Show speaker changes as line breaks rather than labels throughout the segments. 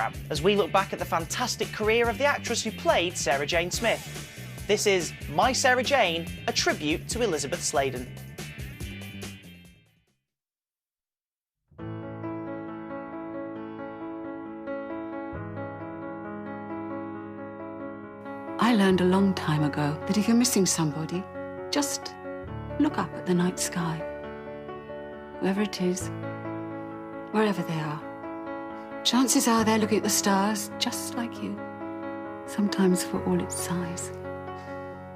programme as we look back at the fantastic career of the actress who played Sarah Jane Smith. This is My Sarah Jane, a tribute to Elisabeth Sladen.
I learned a long time ago that if you're missing somebody, just look up at the night sky. Whoever it is, wherever they are. Chances are they're looking at the stars just like you. Sometimes for all its size.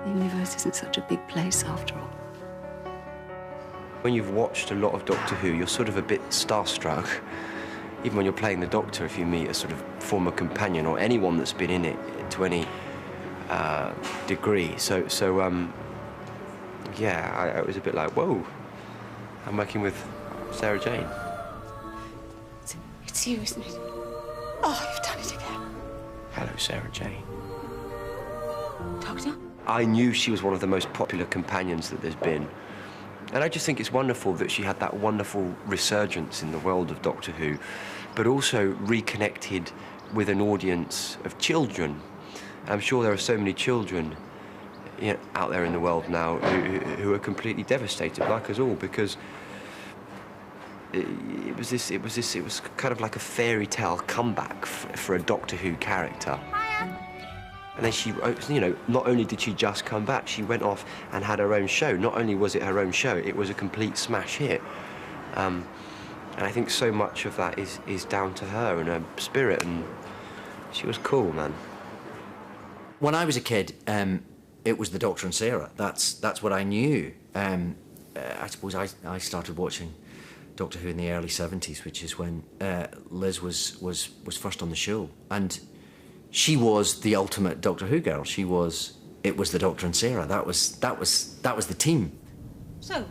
The universe isn't such a big place after all.
When you've watched a lot of Doctor Who, you're sort of a bit starstruck. Even when you're playing the Doctor, if you meet a sort of former companion or anyone that's been in it to any degree. Yeah, I was a bit like, whoa, I'm working with Sarah Jane.
It's you, isn't it? Oh, you've done it again.
Hello, Sarah Jane.
Doctor?
I knew she was one of the most popular companions that there's been. And I just think it's wonderful that she had that wonderful resurgence in the world of Doctor Who, but also reconnected with an audience of children. I'm sure there are so many children out there in the world now who are completely devastated, like us all, because it was kind of like a fairy tale comeback for a Doctor Who character. And then she, not only did she just come back, she went off and had her own show. Not only was it her own show, it was a complete smash hit. And I think so much of that is down to her and her spirit, and she was cool, man.
When I was a kid, it was the Doctor and Sarah. That's what I knew. I suppose I started watching Doctor Who in the early '70s, which is when Liz was first on the show, and she was the ultimate Doctor Who girl. It was the Doctor and Sarah. That was the team.
So,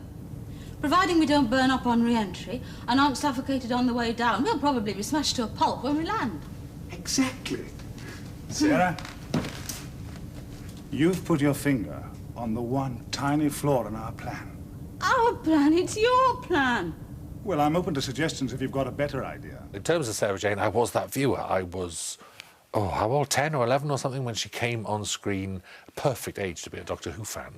providing we don't burn up on re-entry and aren't suffocated on the way down, we'll probably be smashed to a pulp when we land.
Exactly. Sarah, you've put your finger on the one tiny flaw in our plan.
Our plan? It's your plan.
Well, I'm open to suggestions if you've got a better idea.
In terms of Sarah Jane, I was that viewer. I was, how old, 10 or 11 or something when she came on screen. Perfect age to be a Doctor Who fan.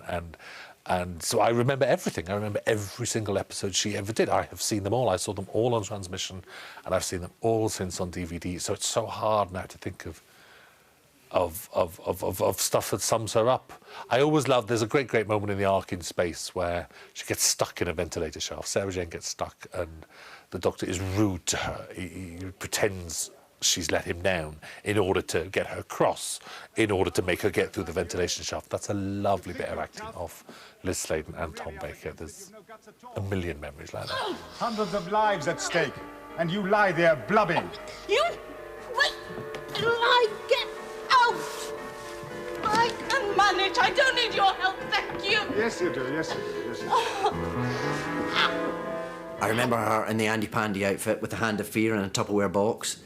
And so I remember everything. I remember every single episode she ever did. I have seen them all. I saw them all on transmission, and I've seen them all since on DVD. So it's so hard now to think of stuff that sums her up. I always love, there's a great moment in the Ark in Space where she gets stuck in a ventilator shaft. Sarah Jane gets stuck and the Doctor is rude to her. He pretends she's let him down in order to get her across, in order to make her get through the ventilation shaft. That's a lovely bit of acting of Liz Sladen and Tom Baker. There's a million memories like that.
Hundreds of lives at stake, and you lie there blubbing.
You? Wait till I get out! I can manage. I don't need your help, thank you.
Yes, you do. Yes, you do. Yes, you do.
I remember her in the Andy Pandy outfit with the Hand of Fear in a Tupperware box.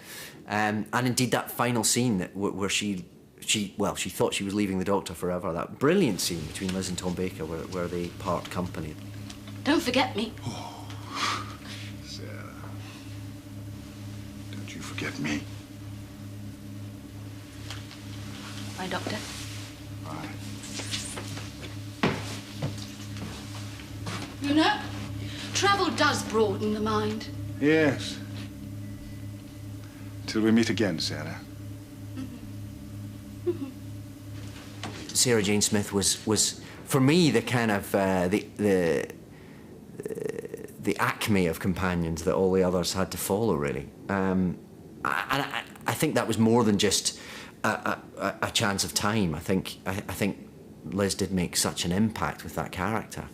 And indeed that final scene where she thought she was leaving the Doctor forever, that brilliant scene between Liz and Tom Baker where they part company.
Don't forget me.
Oh, Sarah, don't you forget me.
My Doctor.
Right.
You know, travel does broaden the mind.
Yes. Till we meet again, Sarah.
Sarah Jane Smith was for me the kind of the acme of companions that all the others had to follow, really. And I think that was more than just a chance of time. I think Liz did make such an impact with that character,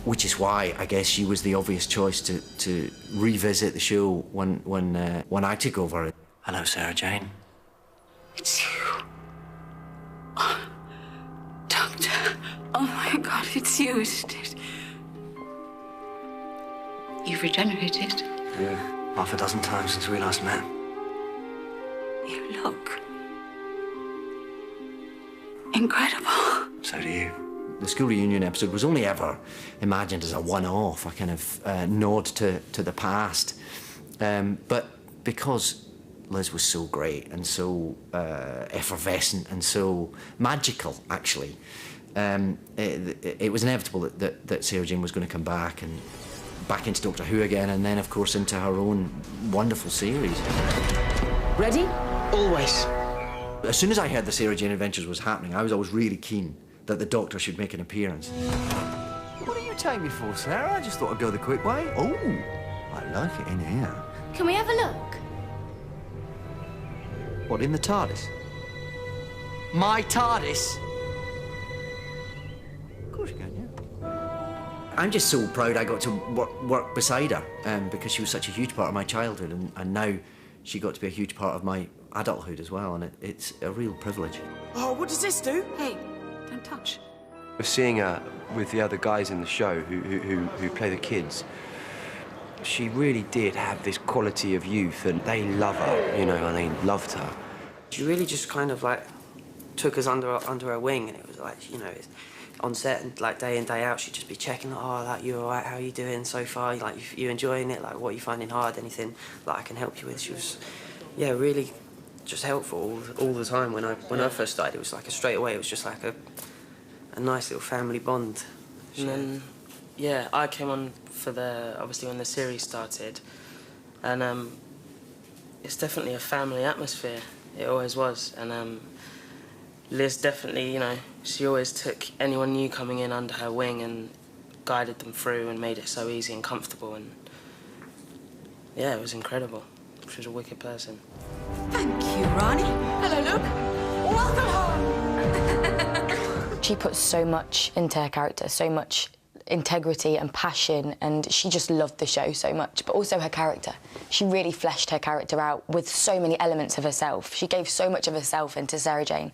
which is why I guess she was the obvious choice to revisit the show when I took over. Hello, Sarah Jane.
It's you. Oh, Doctor. Oh, my God, it's you, isn't it? You've regenerated.
Yeah, half a dozen times since we last met.
You look incredible.
So do you. The school reunion episode was only ever imagined as a one-off, a kind of nod to the past. But because Liz was so great and so effervescent and so magical, actually. It was inevitable that Sarah Jane was going to come back and back into Doctor Who again, and then, of course, into her own wonderful series.
Ready?
Always.
As soon as I heard the Sarah Jane Adventures was happening, I was always really keen that the Doctor should make an appearance.
What are you taking me for, Sarah? I just thought I'd go the quick way. Oh, I like it in here.
Can we have a look?
What, in the TARDIS? My TARDIS?
Of course you can, yeah.
I'm just so proud I got to work beside her, because she was such a huge part of my childhood, and now she got to be a huge part of my adulthood as well, and it's a real privilege.
Oh, what does this do?
Hey, don't touch.
Seeing her with the other guys in the show who play the kids, she really did have this quality of youth, and they love her, you know, and they loved her.
She really just kind of like took us under her wing, and it was like, you know, on set and like day in, day out, she'd just be checking, oh, like, you all right, how are you doing so far? Like, you enjoying it? Like, what are you finding hard? Anything that I can help you with? She was, yeah, really just helpful all the time. When I first started, it was like straight away, it was just like a nice little family bond.
And then, yeah, I came on for obviously when the series started, and it's definitely a family atmosphere. It always was, and Liz definitely, you know, she always took anyone new coming in under her wing and guided them through and made it so easy and comfortable, and yeah, it was incredible. She was a wicked person.
Thank you, Ronnie. Hello, Luke. Welcome home.
She put so much into her character, so much integrity and passion, and she just loved the show so much, but also her character. She really fleshed her character out with so many elements of herself. She gave so much of herself into Sarah Jane,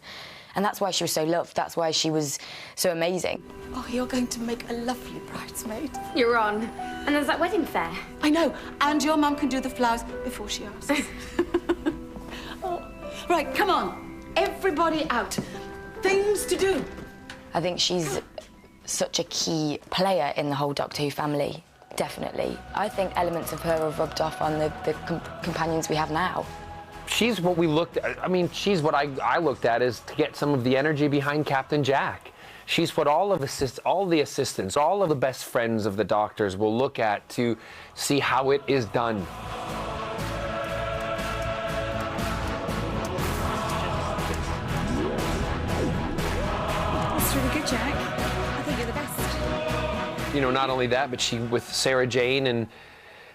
and that's why she was so loved. That's why she was so amazing.
Oh, you're going to make a lovely bridesmaid.
You're on. And there's that wedding fair.
I know, and your mum can do the flowers before she asks. Oh. Right, come on. Everybody out. Things to do.
I think she's such a key player in the whole Doctor Who family, definitely. I think elements of her have rubbed off on the companions we have now.
She's what we looked at. I mean, she's what I looked at is to get some of the energy behind Captain Jack. She's what all the assistants, all of the best friends of the Doctors will look at to see how it is done.
That's really good, Jack. I think you're the best.
You know, not only that, but she with Sarah Jane and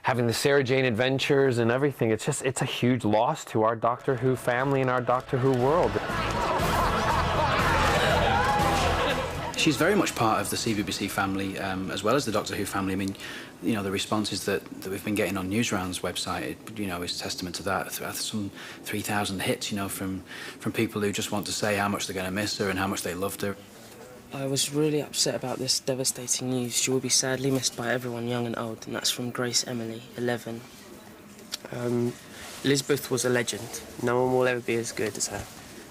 having the Sarah Jane Adventures and everything, it's a huge loss to our Doctor Who family and our Doctor Who world.
She's very much part of the CBBC family, as well as the Doctor Who family. I mean, you know, the responses that we've been getting on Newsround's website, you know, is testament to that. Some 3,000 hits, you know, from people who just want to say how much they're going to miss her and how much they loved her.
I was really upset about this devastating news. She will be sadly missed by everyone, young and old, and that's from Grace Emily, 11. Elisabeth was a legend. No one will ever be as good as her.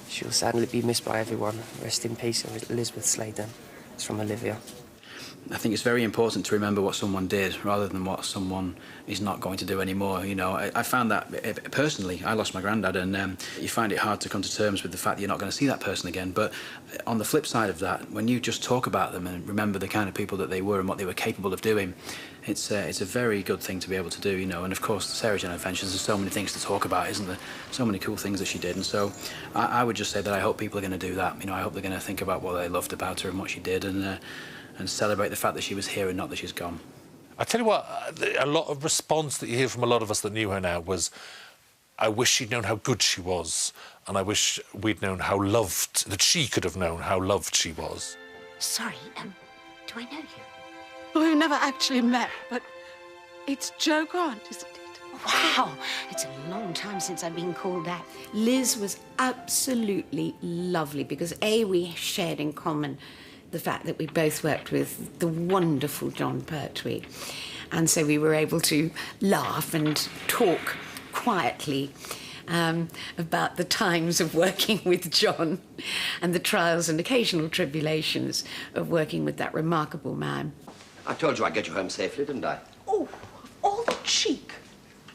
She will sadly be missed by everyone. Rest in peace, Elisabeth Sladen. It's from Olivia.
I think it's very important to remember what someone did rather than what someone is not going to do anymore. You know, I found that personally. I lost my granddad, and you find it hard to come to terms with the fact that you're not going to see that person again. But on the flip side of that, when you just talk about them and remember the kind of people that they were and what they were capable of doing, it's a very good thing to be able to do. You know, and of course, the Sarah Jane Adventures. There's so many things to talk about, isn't there? So many cool things that she did, and so I would just say that I hope people are going to do that. You know, I hope they're going to think about what they loved about her and what she did, and celebrate the fact that she was here and not that she's gone.
I tell you what, a lot of response that you hear from a lot of us that knew her now was, I wish she'd known how good she was, and I wish we'd known how loved, that she could have known how loved she was.
Sorry, do I know you?
Well, we've never actually met, but it's Jo Grant, isn't it?
Wow, it's a long time since I've been called that.
Liz was absolutely lovely because, A, we shared in common the fact that we both worked with the wonderful John Pertwee. And so we were able to laugh and talk quietly about the times of working with John and the trials and occasional tribulations of working with that remarkable man.
I told you I'd get you home safely, didn't I?
Oh, all the cheek.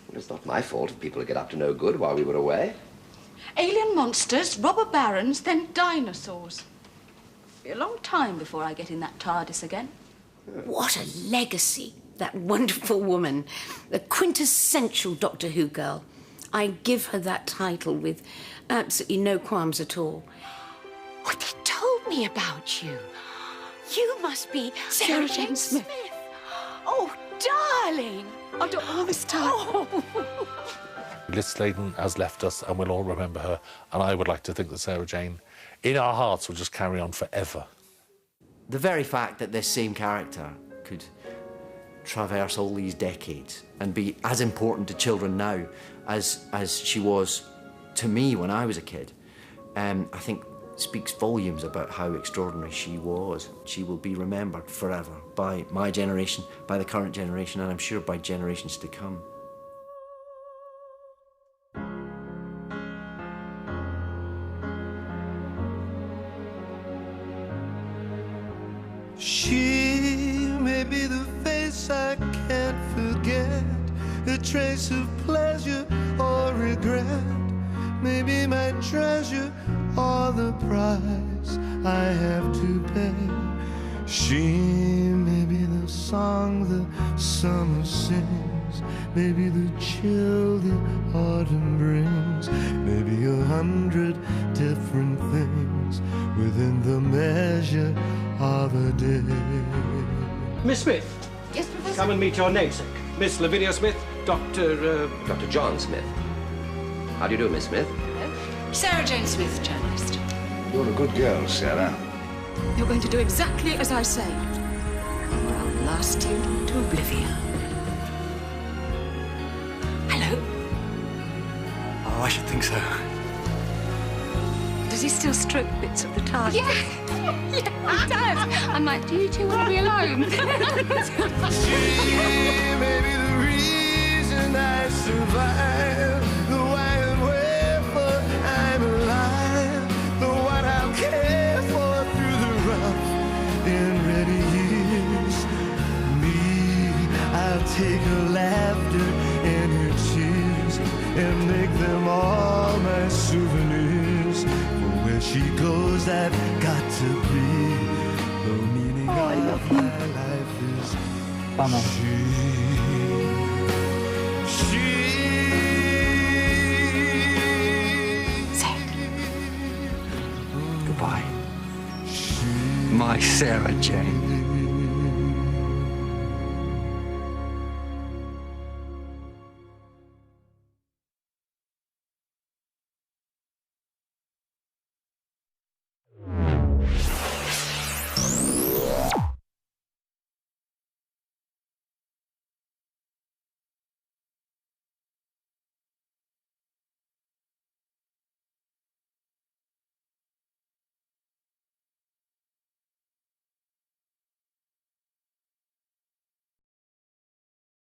Well, it's not my fault if people get up to no good while we were away.
Alien monsters, robber barons, then dinosaurs. Be a long time before I get in that TARDIS again.
What a legacy, that wonderful woman. The quintessential Doctor Who girl. I give her that title with absolutely no qualms at all. What they told me about you. You must be Sarah Jane Smith. Oh, darling. After all this time. Oh.
Liz Sladen has left us and we'll all remember her, and I would like to think that Sarah Jane, in our hearts, will just carry on forever.
The very fact that this same character could traverse all these decades and be as important to children now as she was to me when I was a kid, I think speaks volumes about how extraordinary she was. She will be remembered forever by my generation, by the current generation, and I'm sure by generations to come.
She may be the face I can't forget, a trace of pleasure or regret, maybe my treasure or the price I have to pay. She may be the song the summer sings, maybe the chill the autumn brings, maybe 100 different things within the measure of a day.
Miss Smith.
Yes, Professor?
Come and meet your namesake, Miss Lavinia Smith, Dr.
John Smith. How do you do, Miss Smith?
Sarah Jane Smith, journalist.
You're a good girl, Sarah.
You're going to do exactly as I say, or I'll blast you to oblivion. Hello?
Oh, I should think so.
Does he still stroke bits of the TARDIS?
Yeah, he does. I'm like, do you two want to be alone?
She may be the reason I survive, the why and wherefore I'm alive, the what I'll care for through the rough and ready years. Me, I'll take her laughter and her tears and make them all my souvenirs. For where she goes, I've got to be. The meaning of my life is
Goodbye, my Sarah Jane.